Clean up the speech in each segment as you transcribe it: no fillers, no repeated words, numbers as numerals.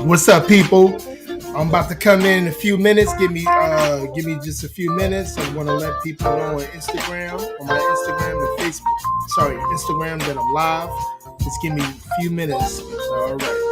What's up, people? I'm about to come in a few minutes. Give me just a few minutes. I want to let people know on my Instagram and Facebook. Sorry, Instagram that I'm live. Just give me a few minutes. All right.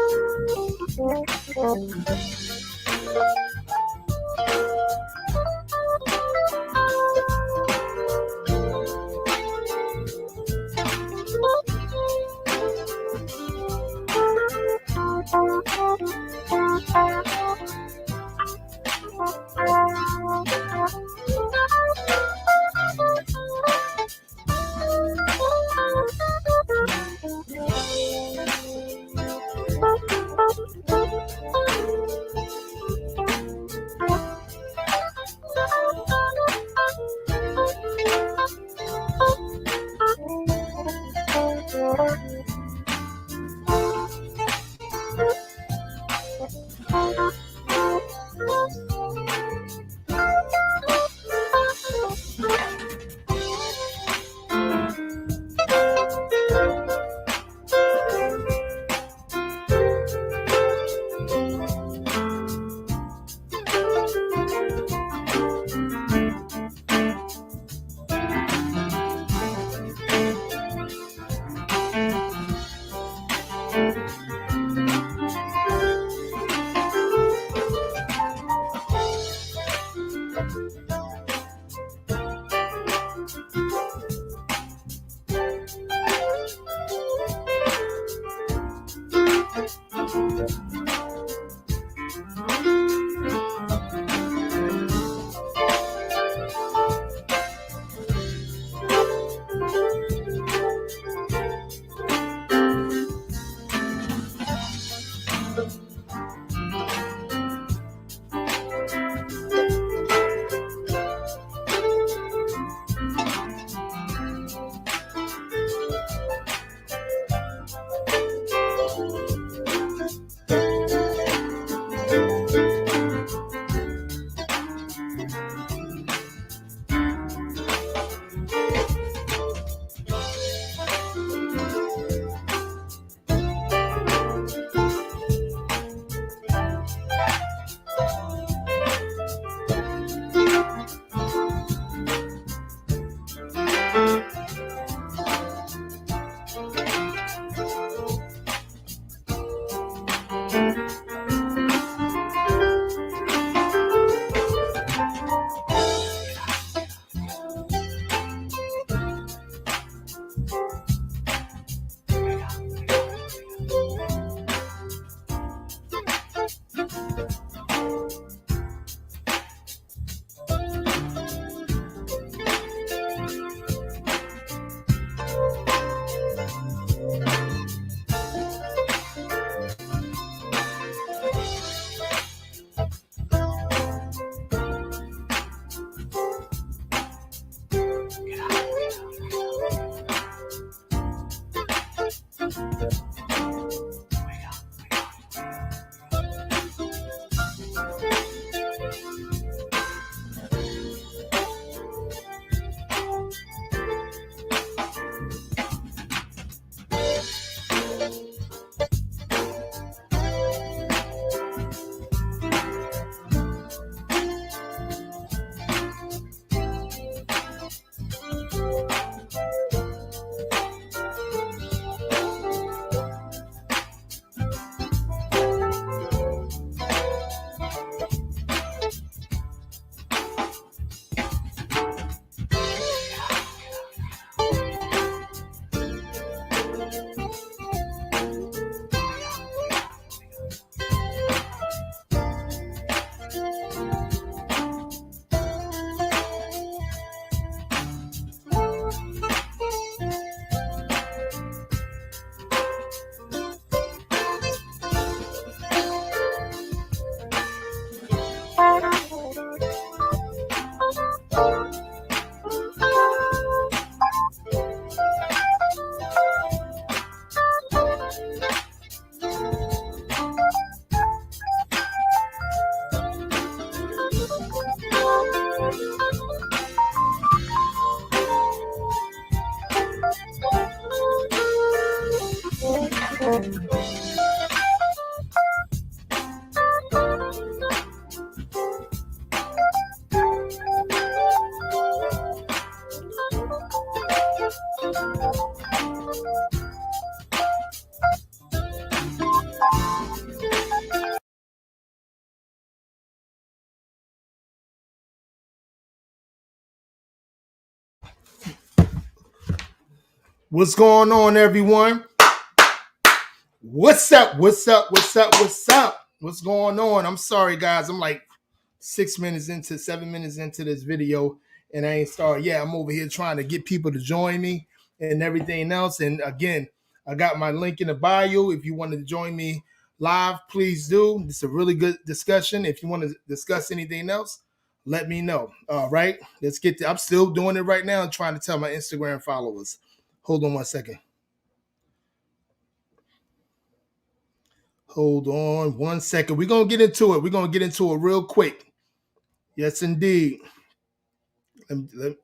What's going on, everyone? What's up? What's up? What's up? What's up? What's going on? I'm sorry, guys. I'm like 7 minutes into this video, and I ain't started. Yeah, I'm over here trying to get people to join me and everything else. And again, I got my link in the bio. If you wanted to join me live, please do. It's a really good discussion. If you want to discuss anything else, let me know. All right, let's get I'm still doing it right now and trying to tell my Instagram followers. Hold on 1 second. Hold on 1 second. We're going to get into it. We're going to get into it real quick. Yes, indeed.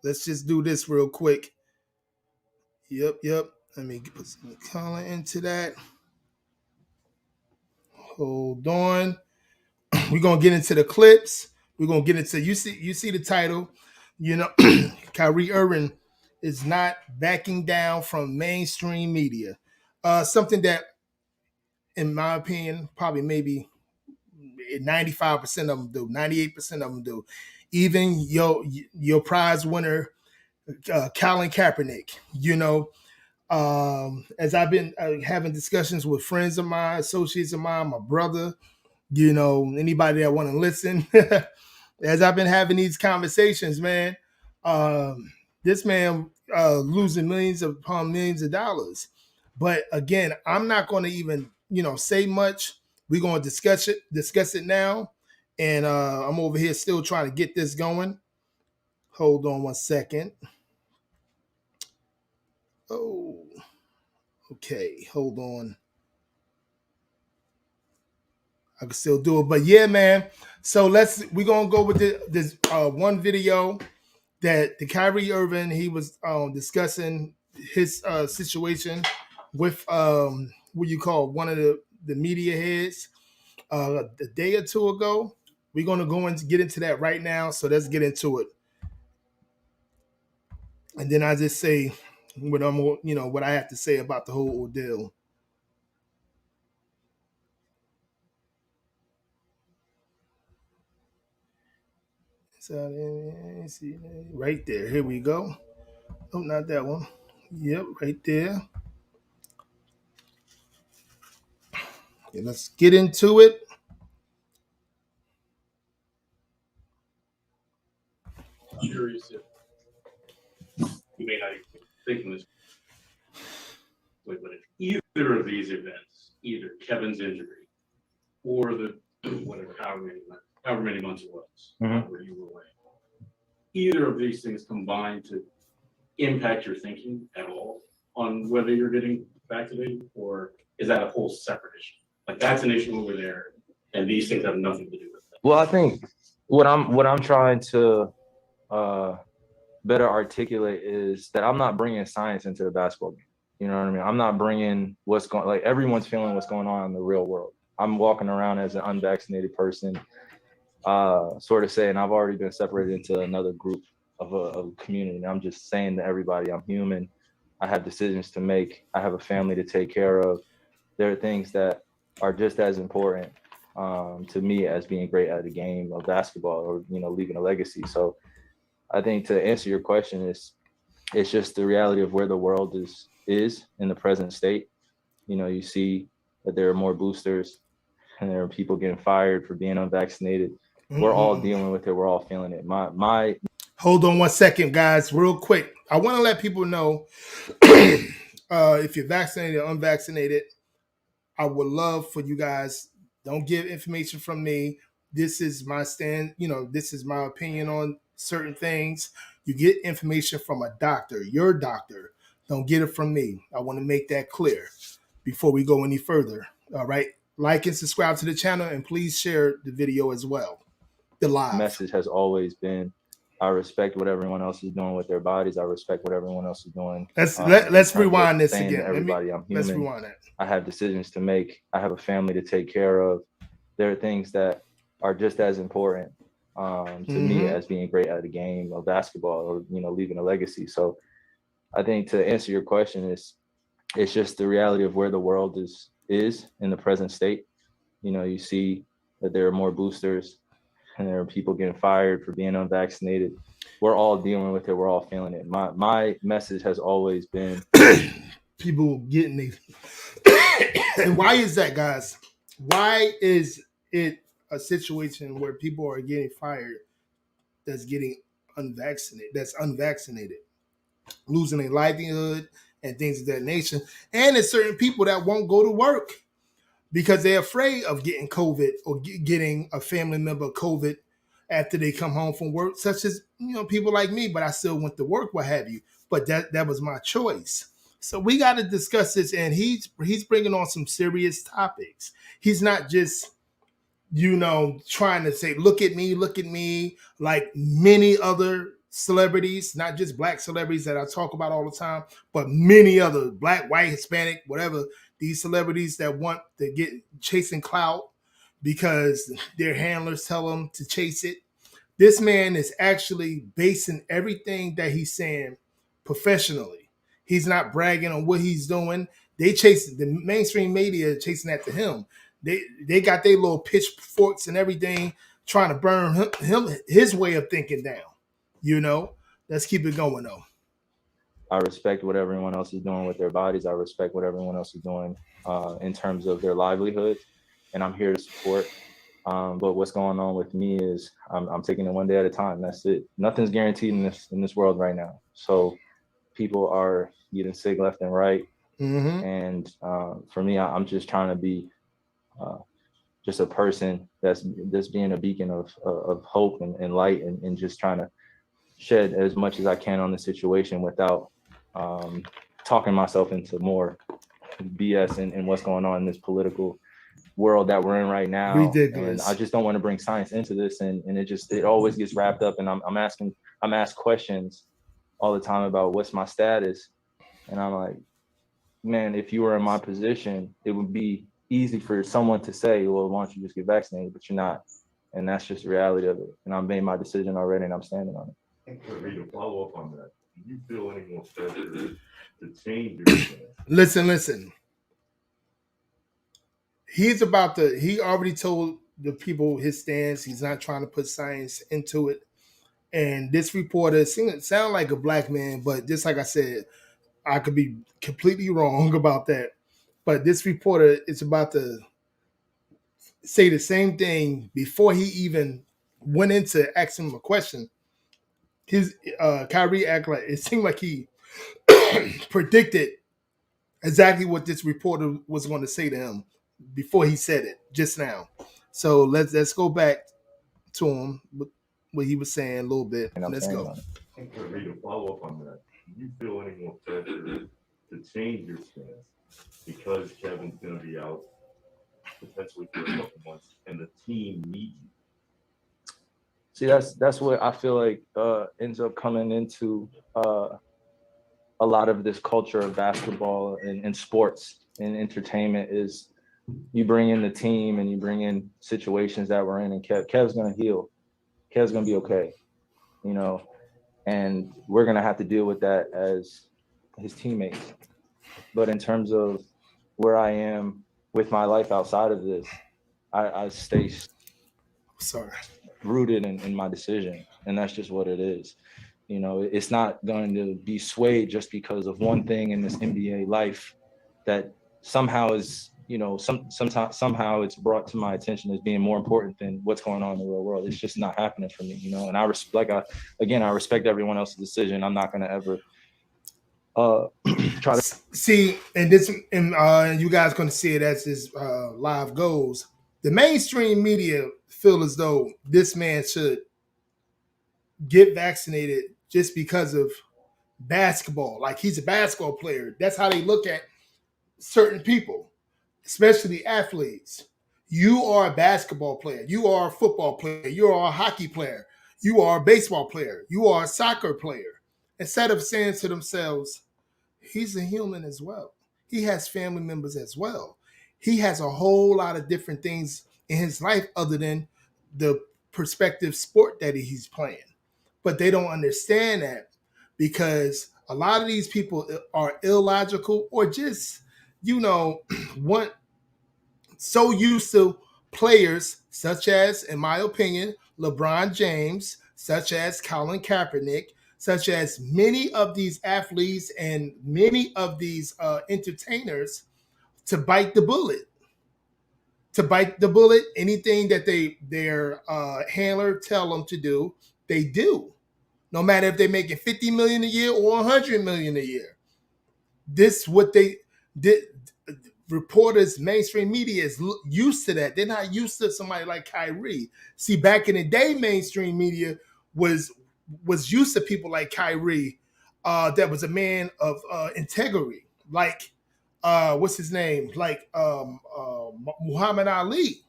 Let's just do this real quick. Yep. Let me put some color into that. Hold on. We're going to get into the clips. We're going to get into, you see the title. You know, Kyrie Irving is not backing down from mainstream media. Something that, in my opinion, probably maybe 95% of them do, 98% of them do. Even your prize winner, Colin Kaepernick, you know, as I've been having discussions with friends of mine, associates of mine, my brother, you know, anybody that want to listen, as I've been having these conversations, man, this man losing millions upon millions of dollars. But again, I'm not going to even, say much. We're going to discuss it now. And I'm over here still trying to get this going. Hold on 1 second. Oh, okay. Hold on. I can still do it. But yeah, man. So we're going to go with this one video that the Kyrie Irving, he was discussing his situation with what you call one of the media heads a day or two ago. We're going to go and get into that right now. So let's get into it. And then I just say what what I have to say about the whole ordeal. So right there. Here we go. Oh, not that one. Yep, right there. Okay, let's get into it. I'm curious if you may not even be thinking this, but if either of these events, either Kevin's injury or the whatever, however many months it was, where you were away, either of these things combined to impact your thinking at all on whether you're getting vaccinated, or is that a whole separate issue? Like that's an issue over there, and these things have nothing to do with that. Well, I think what I'm trying to better articulate is that I'm not bringing science into the basketball game. You know what I mean? I'm not bringing everyone's feeling what's going on in the real world. I'm walking around as an unvaccinated person, sort of saying I've already been separated into another group of a community. And I'm just saying to everybody, I'm human. I have decisions to make. I have a family to take care of. There are things that are just as important to me as being great at a game of basketball or, leaving a legacy. So I think to answer your question it's just the reality of where the world is in the present state. You see that there are more boosters and there are people getting fired for being unvaccinated. Mm-hmm. We're all dealing with it. We're all feeling it. My Hold on 1 second, guys, real quick. I want to let people know if you're vaccinated or unvaccinated, I would love for you guys, don't give information from me. This is my stand, this is my opinion on certain things. You get information from a doctor, your doctor. Don't get it from me. I want to make that clear before we go any further. All right. Like and subscribe to the channel and please share the video as well. The live message has always been I respect what everyone else is doing with their bodies. I respect what everyone else is doing. Let's rewind this saying again. to everybody, I'm Let's human. rewind that. I have decisions to make. I have a family to take care of. There are things that are just as important to me as being great at a game of basketball or leaving a legacy. So I think to answer your question it's just the reality of where the world is in the present state. You see that there are more boosters and there are people getting fired for being unvaccinated. We're all dealing with it. We're all feeling it. My message has always been people getting these. And why is that, guys? Why is it a situation where people are getting fired that's unvaccinated, losing their livelihood and things of that nature? And there's certain people that won't go to work because they're afraid of getting COVID or getting a family member COVID after they come home from work, such as people like me, but I still went to work, what have you. But that was my choice. So we got to discuss this, and he's bringing on some serious topics. He's not just trying to say, look at me, like many other celebrities, not just black celebrities that I talk about all the time, but many other black, white, Hispanic, whatever, these celebrities that want to get chasing clout because their handlers tell them to chase it. This man is actually basing everything that he's saying professionally. He's not bragging on what he's doing. They chase the mainstream media chasing after him. They got their little pitchforks and everything trying to burn him his way of thinking down. Let's keep it going though. I respect what everyone else is doing with their bodies. I respect what everyone else is doing in terms of their livelihoods, and I'm here to support. But what's going on with me is I'm taking it one day at a time. That's it. Nothing's guaranteed in this world right now. So people are getting sick left and right. Mm-hmm. And for me, I'm just trying to be just a person that's being a beacon of hope and light and just trying to shed as much as I can on the situation without talking myself into more BS and what's going on in this political world that we're in right now. Ridiculous. And I just don't want to bring science into this, and it always gets wrapped up, and I'm asked questions all the time about what's my status, and I'm like, man, if you were in my position, it would be easy for someone to say, well, why don't you just get vaccinated? But you're not, and that's just the reality of it. And I've made my decision already, and I'm standing on it. To follow up on that, do you feel any more pressure to change your stance? Listen. He already told the people his stance. He's not trying to put science into it. And this reporter sound like a black man, but just like I said, I could be completely wrong about that. But this reporter is about to say the same thing before he even went into asking him a question. His Kyrie act like it seemed like he predicted exactly what this reporter was going to say to him before he said it just now. So let's go back to him what he was saying a little bit. And Let's go. To follow up on that, do you feel any more pressure to change your stance because Kevin's going to be out potentially for a couple months and the team needs you? See, that's what I feel like ends up coming into a lot of this culture of basketball and sports and entertainment is you bring in the team and you bring in situations that we're in, and Kev's going to heal. Kev's going to be okay, and we're going to have to deal with that as his teammates. But in terms of where I am with my life outside of this, I stay rooted in my decision, and that's just what it is. It's not going to be swayed just because of one thing in this NBA life that somehow is, somehow it's brought to my attention as being more important than what's going on in the real world. It's just not happening for me, and I respect everyone else's decision. I'm not going to ever try to see, and you guys going to see it as this live goes. The mainstream media feel as though this man should get vaccinated just because of basketball. Like he's a basketball player. That's how they look at certain people, especially athletes. You are a basketball player. You are a football player. You are a hockey player. You are a baseball player. You are a soccer player. Instead of saying to themselves, he's a human as well. He has family members as well. He has a whole lot of different things in his life other than the prospective sport that he's playing. But they don't understand that because a lot of these people are illogical or just, want so used to players such as, in my opinion, LeBron James, such as Colin Kaepernick, such as many of these athletes and many of these entertainers to bite the bullet. To bite the bullet, anything that their handler tell them to do, they do. No matter if they're making 50 million a year or 100 million a year. This what they did. Reporters, mainstream media is used to that. They're not used to somebody like Kyrie. See, back in the day, mainstream media was used to people like Kyrie, that was a man of integrity, like what's his name, like Muhammad Ali,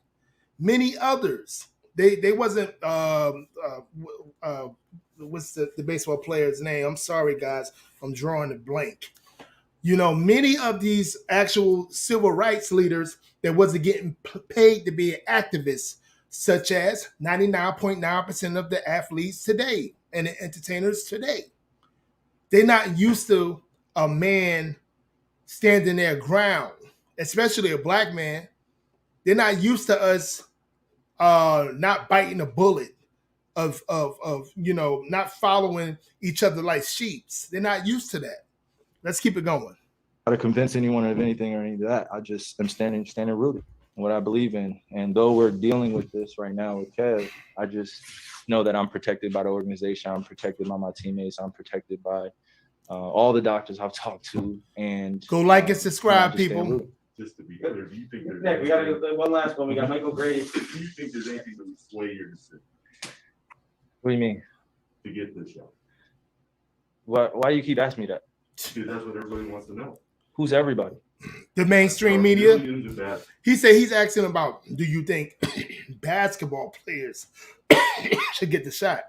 many others. They wasn't what's the baseball player's name? I'm sorry, guys, I'm drawing a blank. Many of these actual civil rights leaders that wasn't getting paid to be an activist, such as 99.9% of the athletes today and the entertainers today. They're not used to a man standing their ground, especially a black man. They're not used to us not biting a bullet of not following each other like sheeps. They're not used to that. Let's keep it going. To convince anyone of anything or any of that. I just am standing rooted in what I believe in. And though we're dealing with this right now with Kev, I just know that I'm protected by the organization. I'm protected by my teammates. I'm protected by all the doctors I've talked to. And go like and subscribe, people. Just to be clear, do you think there's we got to go one last one? We got Michael Grady. Do you think there's anything that would sway your decision? What do you mean? To get this shot? Why do you keep asking me that? Because that's what everybody wants to know. Who's everybody? The mainstream media. He said he's asking about, do you think basketball players should get the shot?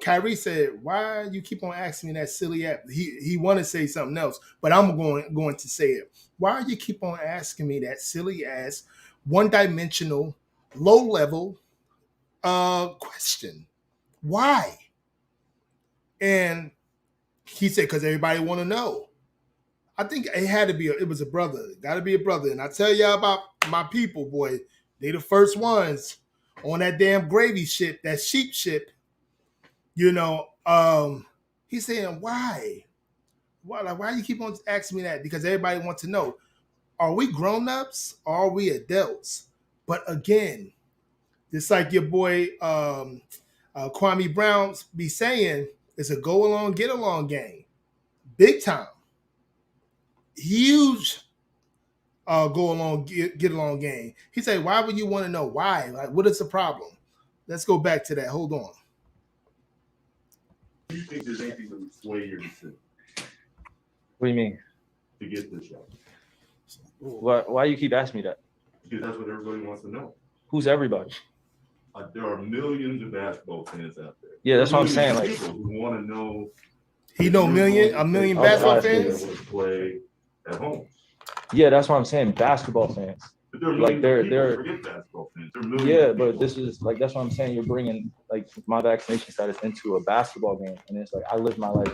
Kyrie said, why you keep on asking me that silly app? He want to say something else, but I'm going to say it. Why you keep on asking me that silly ass, one-dimensional, low-level question? Why? And he said, because everybody want to know. I think it had to be, it was a brother. Got to be a brother. And I tell y'all about my people, boy. They the first ones on that damn gravy shit, that sheep shit. He's saying, why? Why you keep on asking me that? Because everybody wants to know, are we grown-ups or are we adults? But again, just like your boy Kwame Brown be saying, it's a go along, get along game. Big time. Huge go along, get along game. He said, why would you want to know why? Like, what is the problem? Let's go back to that. Hold on. Do you think there's anything that would sway your decision? What do you mean? To get this shot? Why you keep asking me that? Because that's what everybody wants to know. Who's everybody? There are millions of basketball fans out there. Yeah, that's what I'm saying. Like, people who want to know. He know a million basketball fans play at home. Yeah, that's what I'm saying. Basketball fans. But there are like they're forget basketball fans. Yeah, but this is like, that's what I'm saying. You're bringing like my vaccination status into a basketball game, and it's like I live my life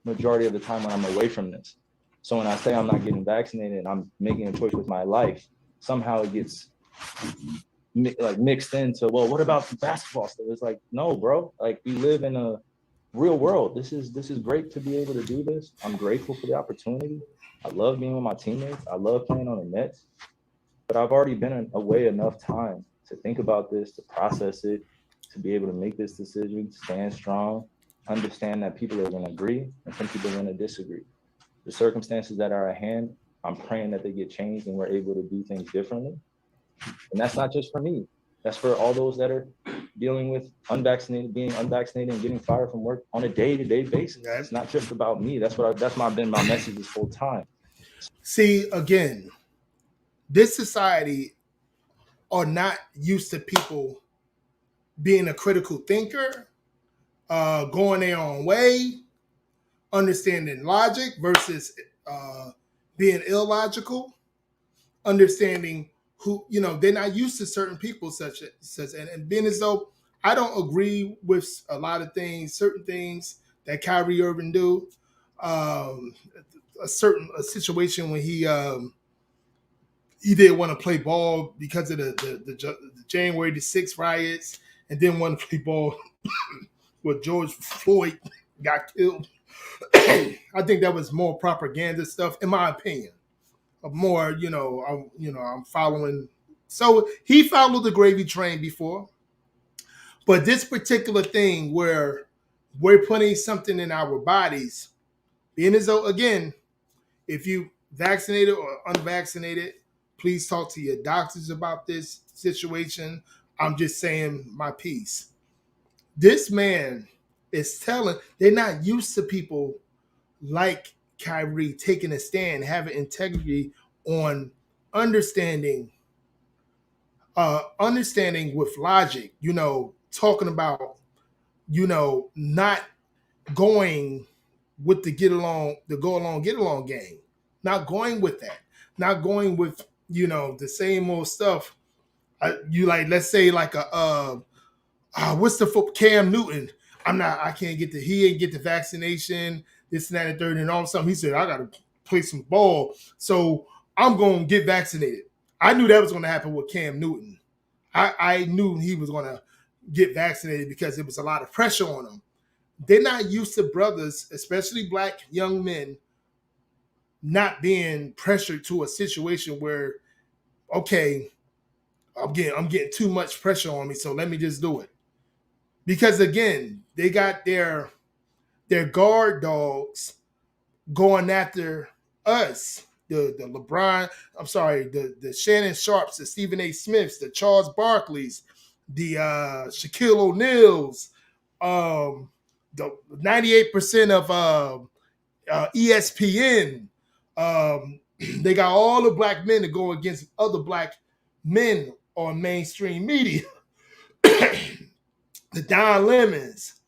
majority of the time when I'm away from this. So when I say I'm not getting vaccinated and I'm making a choice with my life, somehow it gets mixed into, well, what about basketball stuff? It's like, no, bro. Like, we live in a real world. This is great to be able to do this. I'm grateful for the opportunity. I love being with my teammates. I love playing on the Nets. But I've already been away enough time to think about this, to process it, to be able to make this decision, stand strong, understand that people are going to agree and some people are going to disagree. The circumstances that are at hand, I'm praying that they get changed and we're able to do things differently. And that's not just for me. That's for all those that are dealing with being unvaccinated and getting fired from work on a day-to-day basis. It's not just about me. That's been my message this whole time. See, again, this society are not used to people being a critical thinker, going their own way, understanding logic versus being illogical, understanding who, they're not used to certain people and being as though I don't agree with a lot of things, certain things that Kyrie Irving do. Um, a situation when he didn't want to play ball because of the January the 6th riots, and didn't want to play ball where George Floyd got killed. I think that was more propaganda stuff, in my opinion. More, I'm following. So he followed the gravy train before, but this particular thing where we're putting something in our bodies, being as though, again, if you vaccinated or unvaccinated, please talk to your doctors about this situation. I'm just saying my piece. This man is telling, they're not used to people like Kyrie taking a stand, having integrity on understanding with logic, talking about, not going with the go along, get along game. Not going with that. Not going with, the same old stuff. You like, let's say like what's the foot Cam Newton? He ain't get the vaccination, this and that and third, and all of a sudden he said, I gotta play some ball. So I'm gonna get vaccinated. I knew that was gonna happen with Cam Newton. I knew he was gonna get vaccinated because there was a lot of pressure on him. They're not used to brothers, especially black young men, not being pressured to a situation where, okay, I'm getting too much pressure on me, so let me just do it. Because again, they got their guard dogs going after us. The LeBron, I'm sorry, the Shannon Sharps, the Stephen A. Smiths, the Charles Barkleys, the Shaquille O'Neals, the 98% of ESPN. They got all the black men to go against other black men on mainstream media. The Don Lemons.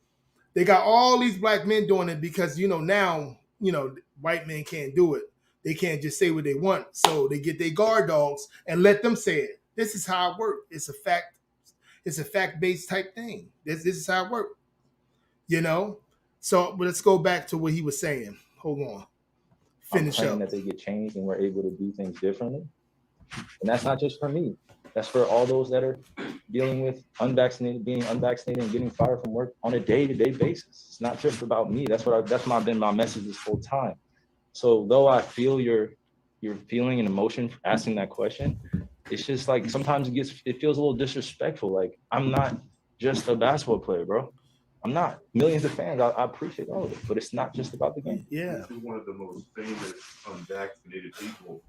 They got all these black men doing it because, now, white men can't do it. They can't just say what they want. So they get their guard dogs and let them say it. This is how it works. It's a fact. It's a fact-based type thing. This is how it works. So but let's go back to what he was saying. Hold on. Finish up. That they get changed and we're able to do things differently. And that's not just for me. That's for all those that are dealing with being unvaccinated and getting fired from work on a day-to-day basis. It's not just about me. That's been my message this whole time. So though I feel your feeling and emotion for asking that question, it's just like sometimes it feels a little disrespectful. Like, I'm not just a basketball player, bro. I'm not. Millions of fans, I appreciate all of it, but it's not just about the game. Yeah. You're one of the most famous unvaccinated people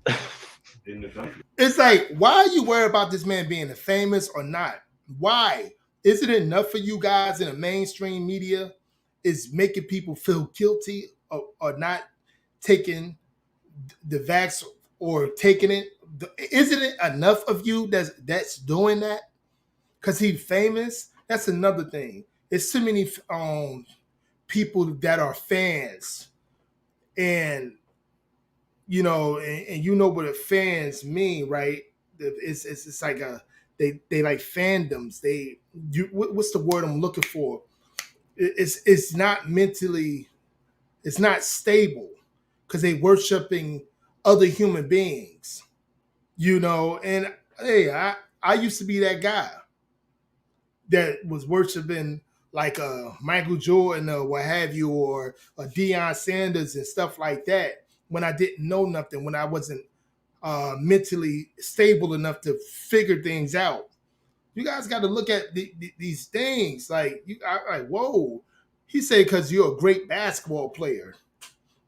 in the country. It's like, why are you worried about this man being famous or not? Why? Is it enough for you guys in the mainstream media is making people feel guilty or not taking the vax or taking it? Isn't it enough of you that's doing that? Because he's famous? That's another thing. It's too many people that are fans. And and what the fans mean, right? It's like they like fandoms. What's the word I'm looking for? It's not mentally, it's not stable because they worshiping other human beings, And hey, I used to be that guy that was worshiping like Michael Jordan or what have you, or Deion Sanders and stuff like that. When I didn't know nothing, when I wasn't mentally stable enough to figure things out. You guys got to look at these things. Like, whoa. He said, because you're a great basketball player.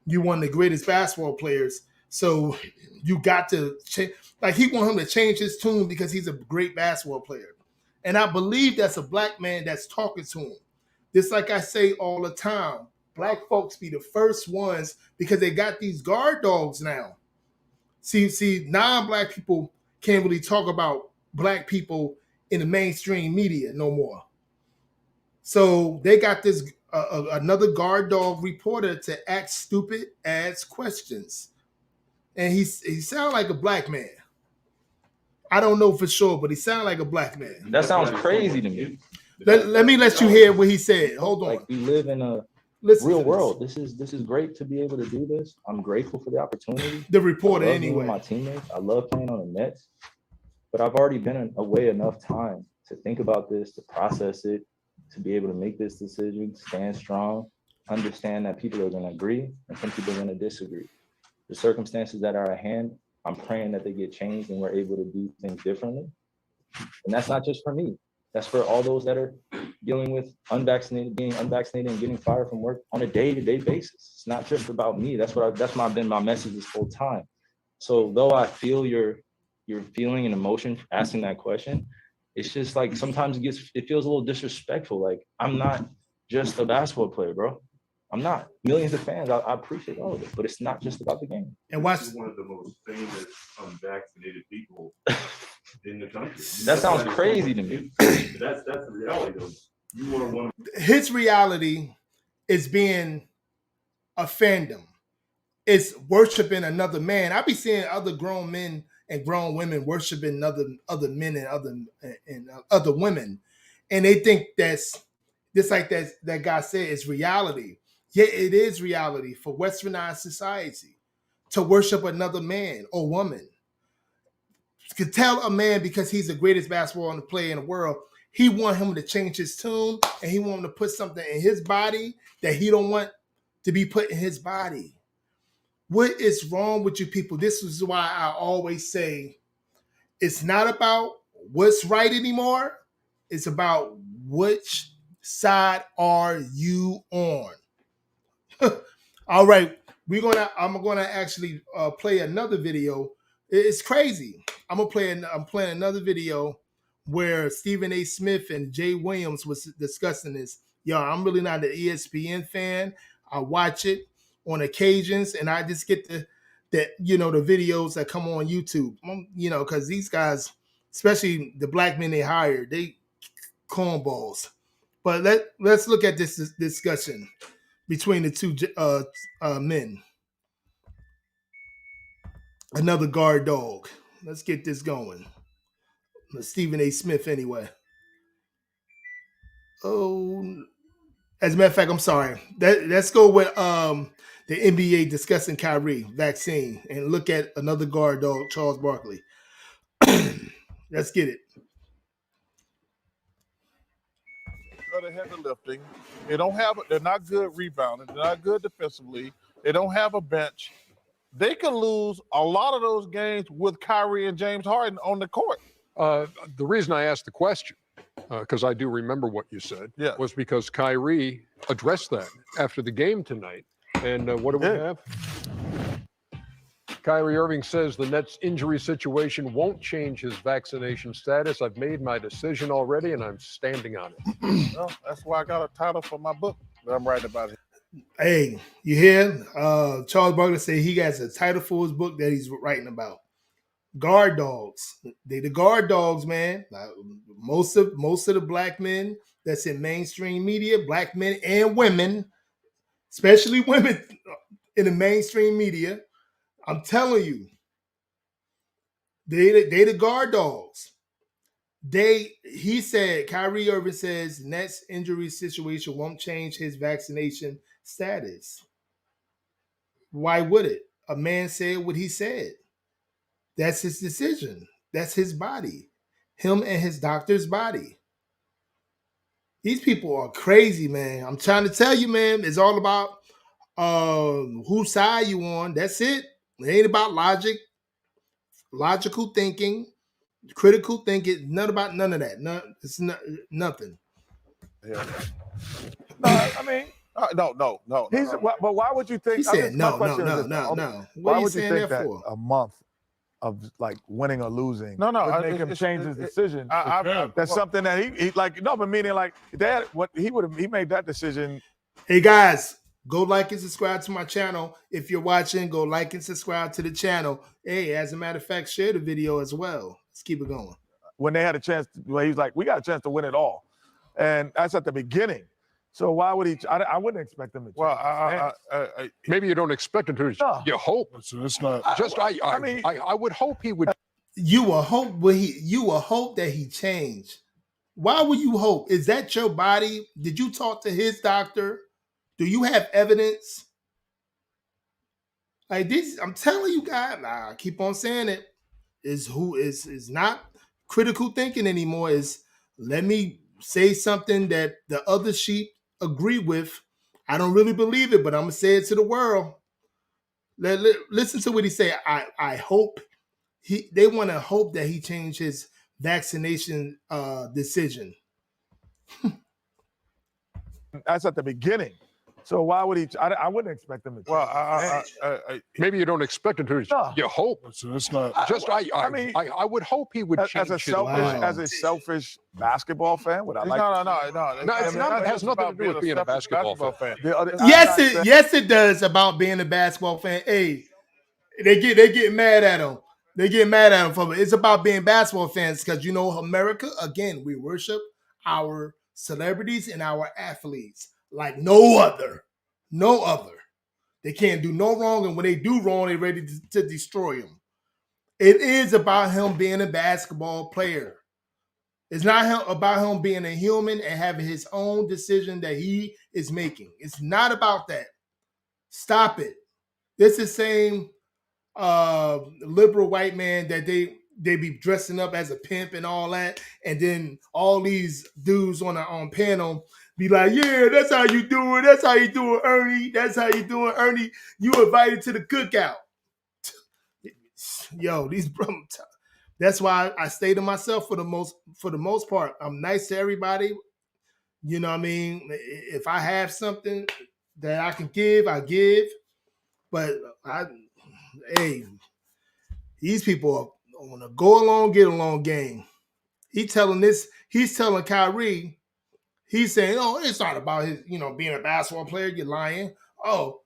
You're one of the greatest basketball players. So you got to change. Like, he want him to change his tune because he's a great basketball player. And I believe that's a black man that's talking to him. Just like I say all the time, black folks be the first ones because they got these guard dogs now. See, non-black people can't really talk about black people in the mainstream media no more. So they got this another guard dog reporter to ask stupid ass questions, and he sounded like a black man. I don't know for sure, but he sounded like a black man. That sounds crazy to me. Let me let you hear what he said. Hold on. Like, we live in a Listen real to world. This is great to be able to do this. I'm grateful for the opportunity. The reporter I love being with anyway. my teammates. I love playing on the Nets, but I've already been away enough time to think about this, to process it, to be able to make this decision, stand strong, understand that people are going to agree and some people are going to disagree. The circumstances that are at hand, I'm praying that they get changed and we're able to do things differently. And that's not just for me. That's for all those that are dealing with being unvaccinated and getting fired from work on a day-to-day basis. It's not just about me. That's been my message this whole time. So though I feel your feeling and emotion asking that question, it's just like sometimes it feels a little disrespectful. Like, I'm not just a basketball player, bro. I'm not. Millions of fans, I appreciate all of it, but it's not just about the game. And watch One of the most famous unvaccinated people in the country. That sounds crazy to me. That's the reality, though. You are one of his reality is being a fandom. It's worshiping another man. I be seeing other grown men and grown women worshiping other men and other women, and they think that's just like that guy said. It's reality. Yeah, it is reality for westernized society to worship another man or woman. You could tell a man because he's the greatest basketball player in the world. He want him to change his tune, and he want him to put something in his body that he don't want to be put in his body. What is wrong with you people? This is why I always say it's not about what's right anymore. It's about which side are you on? All right, I'm gonna actually play another video. It's crazy. I'm playing another video where Stephen A. Smith and Jay Williams was discussing this. Yo, I'm really not an ESPN fan. I watch it on occasions, and I just get the videos that come on YouTube. Because these guys, especially the black men they hired, they cornballs. But let's look at this discussion between the two men. Another guard dog. Let's get this going. Stephen A. Smith, anyway. Oh, as a matter of fact, I'm sorry. Let's go with the NBA discussing Kyrie vaccine and look at another guard dog, Charles Barkley. Let's get it. The heavy lifting. They're not good rebounding. They're not good defensively. They don't have a bench. They could lose a lot of those games with Kyrie and James Harden on the court. The reason I asked the question, because I do remember what you said, was because Kyrie addressed that after the game tonight. And what do we have? Kyrie Irving says the Nets injury situation won't change his vaccination status. I've made my decision already, and I'm standing on it. Well, that's why I got a title for my book that I'm writing about it. Hey, you hear? Charles Barkley say he has a title for his book that he's writing about. Guard dogs. They the guard dogs, man. Most of the black men that's in mainstream media, black men and women, especially women in the mainstream media, I'm telling you, they the guard dogs. He said, Kyrie Irving says Nets injury situation won't change his vaccination status. Why would it? A man said what he said. That's his decision. That's his body. Him and his doctor's body. These people are crazy, man. I'm trying to tell you, man, it's all about whose side you on. That's it. It ain't about logical thinking, critical thinking, none of that. It's nothing. Yeah. I mean, no. But why would you think? He said no. Why would you think that for? A month of like winning or losing would make him change his decision? That's something that he like. No, but meaning like that. What he made that decision. Hey guys, go like and subscribe to my channel. If you're watching, go like and subscribe to the channel. Hey, as a matter of fact, share the video as well. Let's keep it going. When they had a chance, he was like, "We got a chance to win it all," And that's at the beginning. So why would he? I wouldn't expect him to. Well, Maybe you don't expect him to. No. You hope. it's not. I would hope he would. You will hope you will hope that he changed. Why would you hope? Is that your body? Did you talk to his doctor? Do you have evidence? Like this, I'm telling you guys, I keep on saying it, is not critical thinking anymore. Is let me say something that the other sheep agree with. I don't really believe it, but I'm gonna say it to the world. Listen to what he said. I hope they want to hope that he changed his vaccination decision. That's at the beginning. So why would he? I wouldn't expect him to. Well, Maybe you don't expect him to. No. You hope. it's not. I would hope he would change as a selfish basketball fan, would I like? No, it has nothing to do with being a basketball fan. Yes, it does about being a basketball fan. Hey, they get mad at him. They get mad at him for it. It's about being basketball fans because America, again, we worship our celebrities and our athletes like no other. No other. They can't do no wrong, and when they do wrong, they're ready to destroy them. It is about him being a basketball player. It's not about him being a human and having his own decision that he is making. It's not about that. Stop it. This is same liberal white man that they be dressing up as a pimp and all that, and then all these dudes on panel be like, yeah, that's how you do it. That's how you do it, Ernie. That's how you do it, Ernie. You invited to the cookout. Yo, that's why I stay to myself for the most part. I'm nice to everybody. You know what I mean? If I have something that I can give, I give. But hey, these people are on a go along, get along game. He's telling Kyrie, he's saying, oh, it's not about his, being a basketball player. You're lying. Oh,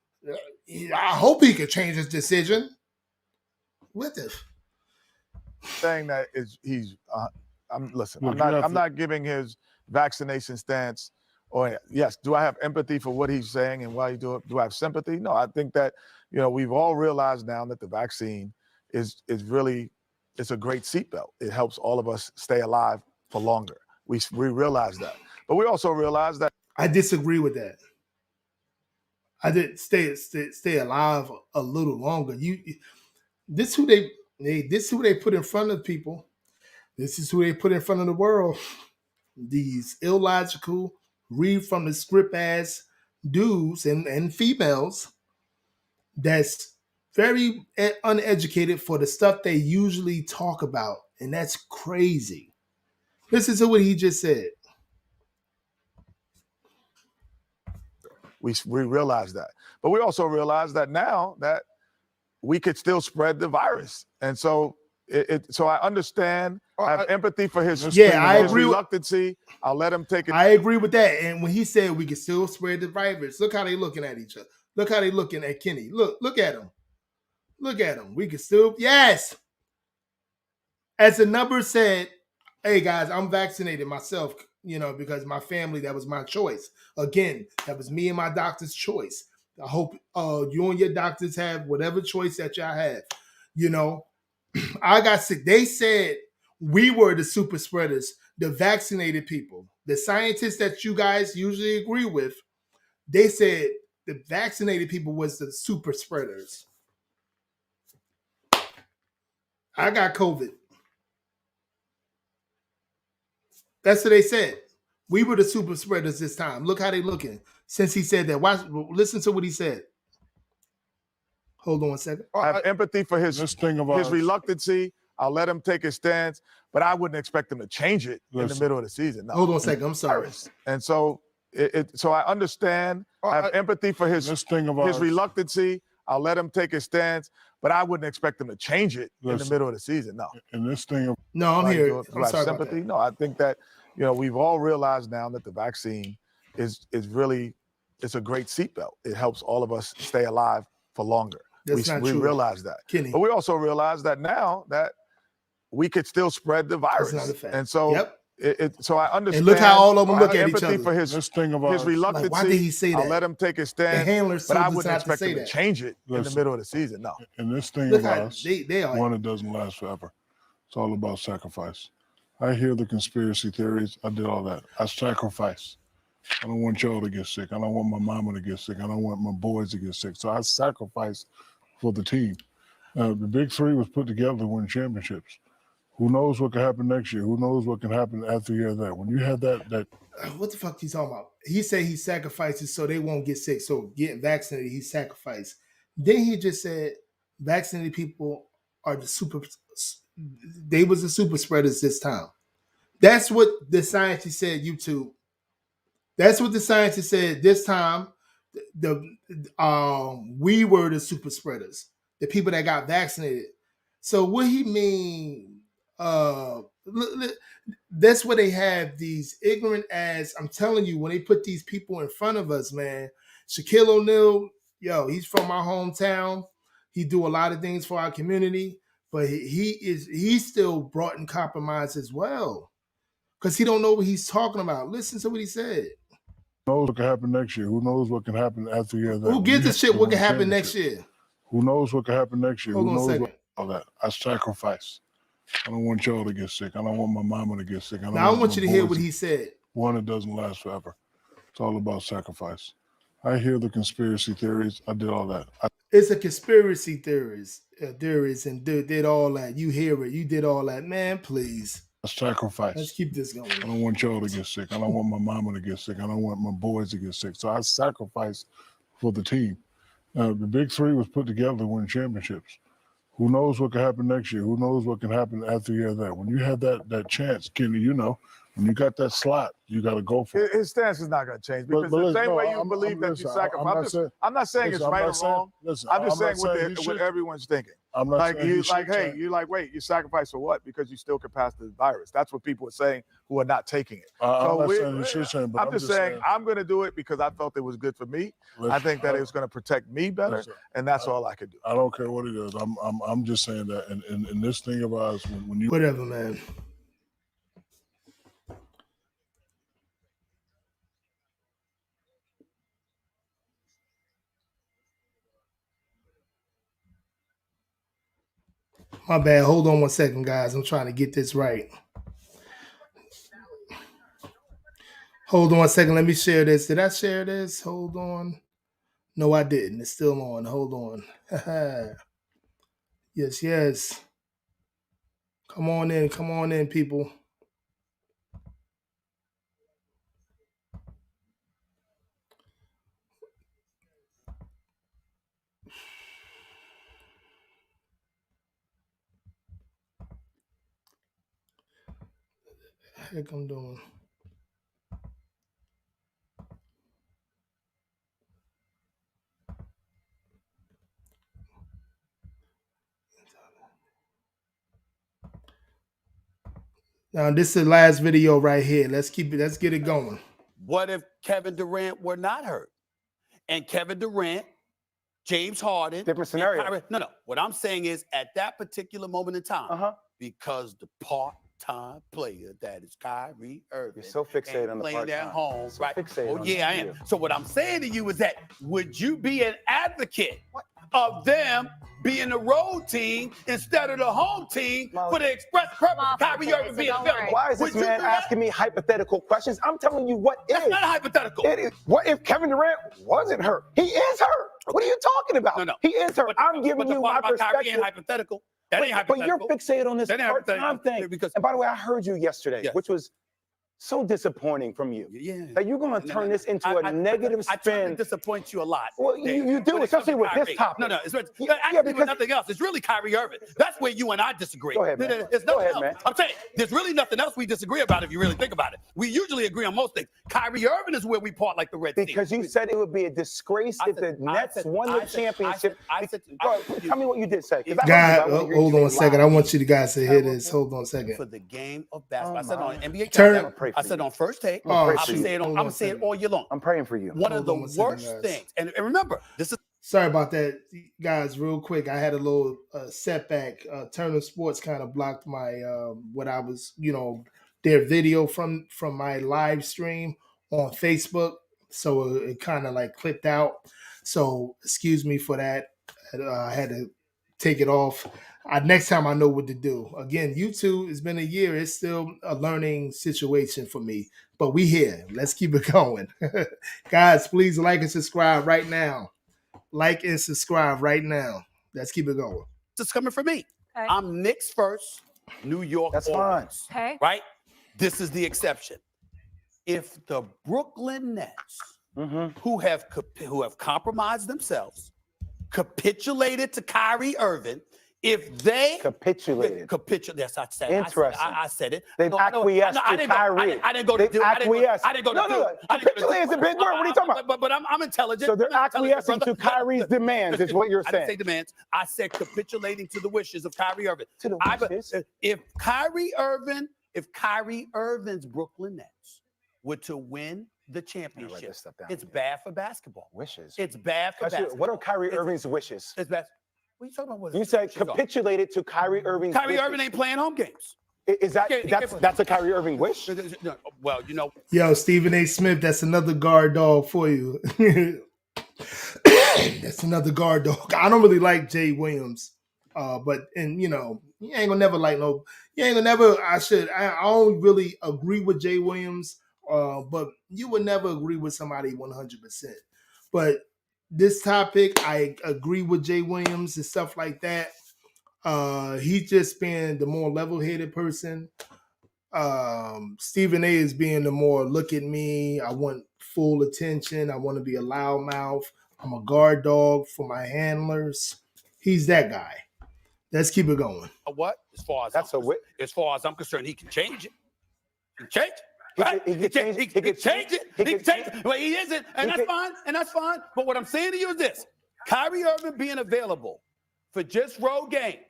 I hope he could change his decision. What the? Saying that he's. I'm not giving his vaccination stance. Or yes, do I have empathy for what he's saying and why he do it? Do I have sympathy? No, I think that we've all realized now that the vaccine is really it's a great seatbelt. It helps all of us stay alive for longer. We realize that, but we also realize that. I disagree with that. I did stay alive a little longer. This who they put in front of people. This is who they put in front of the world. These illogical, read from the script ass dudes and females that's very uneducated for the stuff they usually talk about. And that's crazy. Listen to what he just said. We realize that. But we also realize that now that we could still spread the virus. And so so I understand, I have empathy for his reluctancy. I'll let him take it. I agree with that. And when he said we can still spread the virus, look how they looking at each other. Look how they looking at Kenny. Look at him. Look at him. We can still, yes. As the number said, hey guys, I'm vaccinated myself, because my family, that was my choice. Again, that was me and my doctor's choice. I hope you and your doctors have whatever choice that y'all have. I got sick. They said we were the super spreaders, the vaccinated people. The scientists that you guys usually agree with, they said the vaccinated people was the super spreaders. I got COVID. That's what they said. We were the super spreaders this time. Look how they looking. Since he said that, listen to what he said. Hold on a second. I have empathy for his reluctancy. I'll let him take his stance, but I wouldn't expect him to change it in the middle of the season. No. Hold on a second. I'm sorry. And so, so I understand. I have empathy for his reluctancy. I'll let him take his stance, but I wouldn't expect him to change it in the middle of the season. No. And this thing. No, I'm here. I'm sorry. Sympathy? No, I think that we've all realized now that the vaccine is really it's a great seatbelt. It helps all of us stay alive for longer. That's not true. We realize that. Kenny. But we also realize that now that we could still spread the virus. That's not a fact. And so, So I understand. And look how all of them I look have at each empathy other. for his reluctancy. Like, why did he say I'll that? let him take his The stand. handlers But told I us wouldn't not to expect say him to that. change it in the middle of the season. No. And this thing Look of how ours, they are. one, it doesn't last forever. It's all about sacrifice. I hear the conspiracy theories. I did all that. I sacrifice. I don't want y'all to get sick. I don't want my mama to get sick. I don't want my boys to get sick. So I sacrifice for the team. The Big Three was put together to win championships. Who knows what can happen next year? Who knows what can happen after the year of that? When you have that what the fuck he's talking about? He said he sacrifices so they won't get sick. So getting vaccinated, he sacrificed. Then he just said vaccinated people are the super. They was the super spreaders this time. That's what the scientist said. YouTube. That's what the scientist said this time. We were the super spreaders, the people that got vaccinated. So what he mean? That's where they have these ignorant ass. I'm telling you, when they put these people in front of us, man. Shaquille O'Neal, yo, he's from my hometown. He do a lot of things for our community, but he's still brought in compromise as well, because he don't know what he's talking about. Listen to what he said. Who knows what can happen next year? Who knows what can happen after the year of that? Who gives a shit what can happen next year? Who knows what can happen next year? Hold Who on a knows second. all that? I sacrifice. I don't want y'all to get sick. I don't want my mama to get sick. Now I want you to hear what he said. One, it doesn't last forever. It's all about sacrifice. I hear the conspiracy theories. I did all that. It's a conspiracy theories and did all that. You hear it. You did all that. Man, please. I sacrifice. Let's keep this going. I don't want y'all to get sick. I don't want my mama to get sick. I don't want my boys to get sick. So I sacrifice for the team. The Big Three was put together to win championships. Who knows what can happen next year? Who knows what can happen after the year of that? When you have that chance, Kenny, you know, when you got that slot, you got to go for it. His stance is not going to change because the same way you believe that you sacrifice. I'm not saying it's right or wrong. I'm just saying what everyone's thinking. I'm not like saying you like, hey, you're like, wait, you sacrifice for what? Because you still can pass the virus. That's what people are saying who are not taking it. I'm not saying you should change, but I'm just saying I'm going to do it because I felt it was good for me. I think that it was going to protect me better, and that's all I could do. I don't care what it is. I'm just saying that in this thing of ours, when you whatever, man. My bad. Hold on one second, guys. I'm trying to get this right. Hold on a second. Let me share this. Did I share this? Hold on. No, I didn't. It's still on. Hold on. Yes. Come on in, people. What the heck I'm doing? Now this is the last video right here. Let's get it going. What if Kevin Durant were not hurt? And Kevin Durant, James Harden, different scenario. No. What I'm saying is at that particular moment in time, because the part-time player that is Kyrie Irving, you're so fixated on the playing at home, so right? Oh yeah, I am. So what I'm saying to you is that would you be an advocate of them being the road team instead of the home team for the express purpose of Kyrie Irving being available? Why is this man asking me hypothetical questions? I'm telling you what is. That's not hypothetical. It is. What if Kevin Durant wasn't hurt? He is hurt. What are you talking about? No. He is hurt. I'm giving you my perspective. Kyrie ain't hypothetical. That ain't hypothetical. But you're fixated on this part-time thing. And by the way, I heard you yesterday, which was so disappointing from you. Yeah. That you're going to turn this into a negative spin. I try to disappoint you a lot. Well, you do, especially with this topic. No. Actually, with nothing else. It's really Kyrie Irving. That's where you and I disagree. Go ahead, man. It's nothing else. Man. I'm saying there's really nothing else we disagree about if you really think about it. We usually agree on most things. Kyrie Irving is where we part like the Red Sea. Because you said it would be a disgrace if the Nets won the championship. Tell me what you did say. God, hold on a second. I want you guys to hear this. Hold on a second. For the game of basketball. I said on NBA Countdown. I said on First Take. I'm gonna say it all year long. I'm praying for you. One of the worst things, and remember, this is. Sorry about that, guys. Real quick, I had a little setback. Turner Sports kind of blocked my what I was, their video from my live stream on Facebook, so it kind of like clipped out. So excuse me for that. I had to take it off. Next time I know what to do. Again, YouTube, it's been a year. It's still a learning situation for me. But we here. Let's keep it going. Guys, please like and subscribe right now. Like and subscribe right now. Let's keep it going. This is coming from me. Okay. I'm Knicks first, New York That's always. Okay. Right? This is the exception. If the Brooklyn Nets, who have compromised themselves, capitulated to Kyrie Irving, if they Capitulated. Yes, I said. Interesting. I said it. They've acquiesced to Kyrie. I didn't go to They've do. acquiesced. I didn't go to do. No. Capitulate is a big word. What are you talking about? But I'm intelligent. So they're acquiescing to Kyrie's demands, is what you're I saying. didn't say demands. I said capitulating to the wishes of Kyrie Irving. To the wishes? If Kyrie Irving's Brooklyn Nets were to win the championship, it's bad for basketball. Wishes. It's bad for basketball. What are Kyrie Irving's wishes? It's bad. What are you talking about? You said capitulated to Kyrie Irving's Kyrie wishes. Irving ain't playing home games. Is that's a Kyrie Irving wish? No, well, you know. Yo, Stephen A. Smith, that's another guard dog for you. That's another guard dog. I don't really like Jay Williams. But you ain't gonna never like no. You ain't gonna never. I don't really agree with Jay Williams. But you would never agree with somebody 100%. But this topic, I agree with Jay Williams and stuff like that. He's just being the more level-headed person. Stephen A is being the more look at me. I want full attention. I want to be a loudmouth. I'm a guard dog for my handlers. He's that guy. Let's keep it going. What? As far as I'm concerned, he can change it. He can change it. Right? He can change it. But he isn't, and that's fine. And that's fine. But what I'm saying to you is this: Kyrie Irving being available for just road games,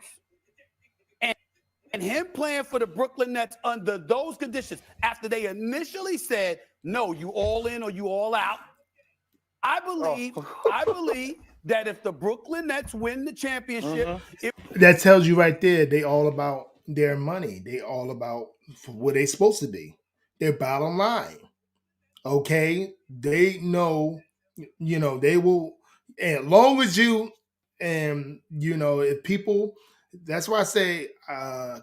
and him playing for the Brooklyn Nets under those conditions, after they initially said, "No, you all in or you all out." I believe that if the Brooklyn Nets win the championship, that tells you right there, they all about their money. They all about what they supposed to be. Their bottom line. Okay? They know, they will, and as long as you, and, if people, that's why I say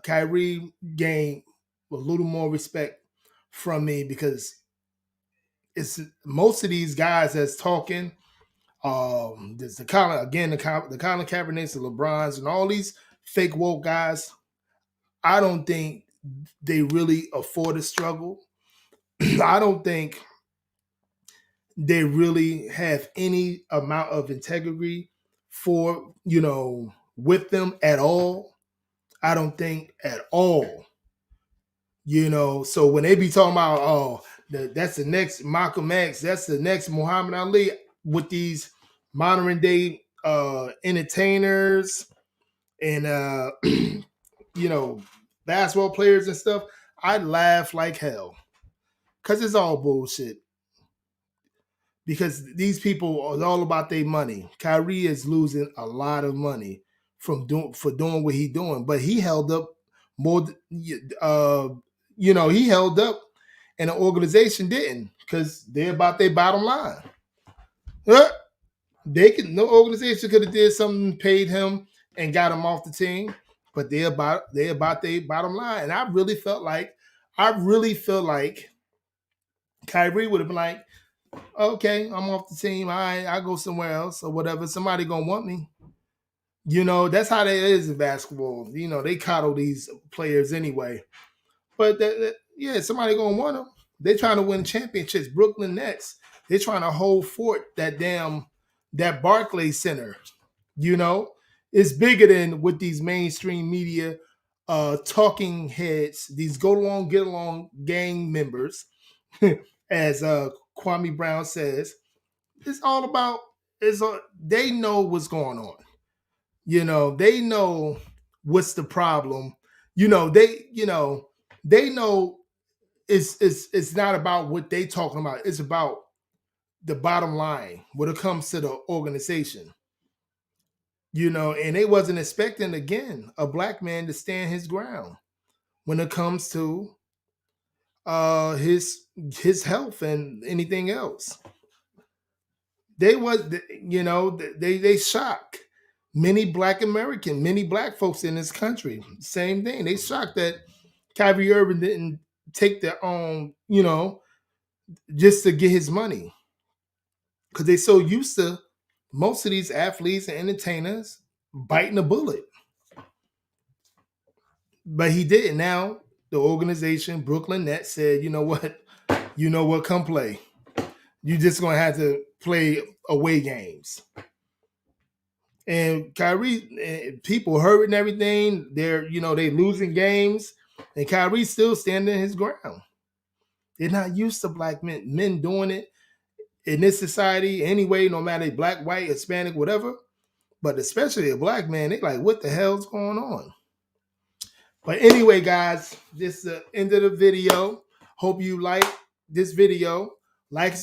Kyrie gained a little more respect from me, because it's most of these guys that's talking, there's the Colin Kaepernicks, the LeBrons, and all these fake woke guys. I don't think they really afford a struggle. I don't think they really have any amount of integrity for, with them at all. I don't think at all. So when they be talking about, that's the next Malcolm X, that's the next Muhammad Ali, with these modern day entertainers and basketball players and stuff, I laugh like hell. Because it's all bullshit. Because these people are all about their money. Kyrie is losing a lot of money for doing what he's doing. But he held up more, he held up, and the organization didn't, because they're about their bottom line. No organization could have did something, paid him, and got him off the team. But they're about their bottom line. And I really feel like Kyrie would have been like, okay, I'm off the team. All right, I go somewhere else or whatever. Somebody gonna want me. That's how it is in basketball. They coddle these players anyway. But somebody gonna want them. They're trying to win championships. Brooklyn Nets. They're trying to hold fort that Barclays Center. It's bigger than with these mainstream media talking heads. These go along, get along gang members. As Kwame Brown says, it's all about, they know what's going on. They know what's the problem. They know it's not about what they talking about. It's about the bottom line when it comes to the organization. And they wasn't expecting, again, a black man to stand his ground when it comes to his health and anything else. They shock many black folks in this country. Same thing. They shocked that Kyrie Irving didn't take their own, just to get his money. Because they're so used to most of these athletes and entertainers biting a bullet. But he didn't. Now the organization, Brooklyn Nets, said, you know what, come play. You just gonna have to play away games. And Kyrie, people hurt and everything. They losing games, and Kyrie's still standing his ground. They're not used to black men doing it in this society anyway, no matter black, white, Hispanic, whatever. But especially a black man, they like, what the hell's going on? But anyway, guys, this is the end of the video. Hope you like this video. Like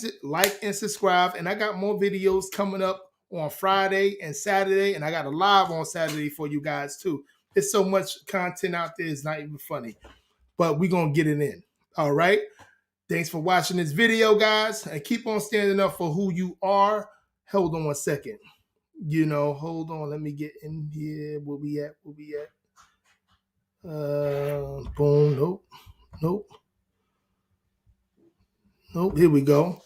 and subscribe. And I got more videos coming up on Friday and Saturday. And I got a live on Saturday for you guys too. There's so much content out there, it's not even funny. But we're going to get it in. All right. Thanks for watching this video, guys. And keep on standing up for who you are. Hold on 1 second. Hold on. Let me get in here. Where we at? Boom. Nope. Here we go.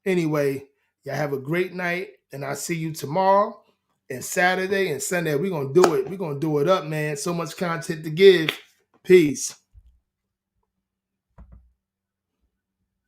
Anyway, y'all have a great night, and I'll see you tomorrow and Saturday and Sunday. We're gonna do it. We're gonna do it up, man. So much content to give. Peace.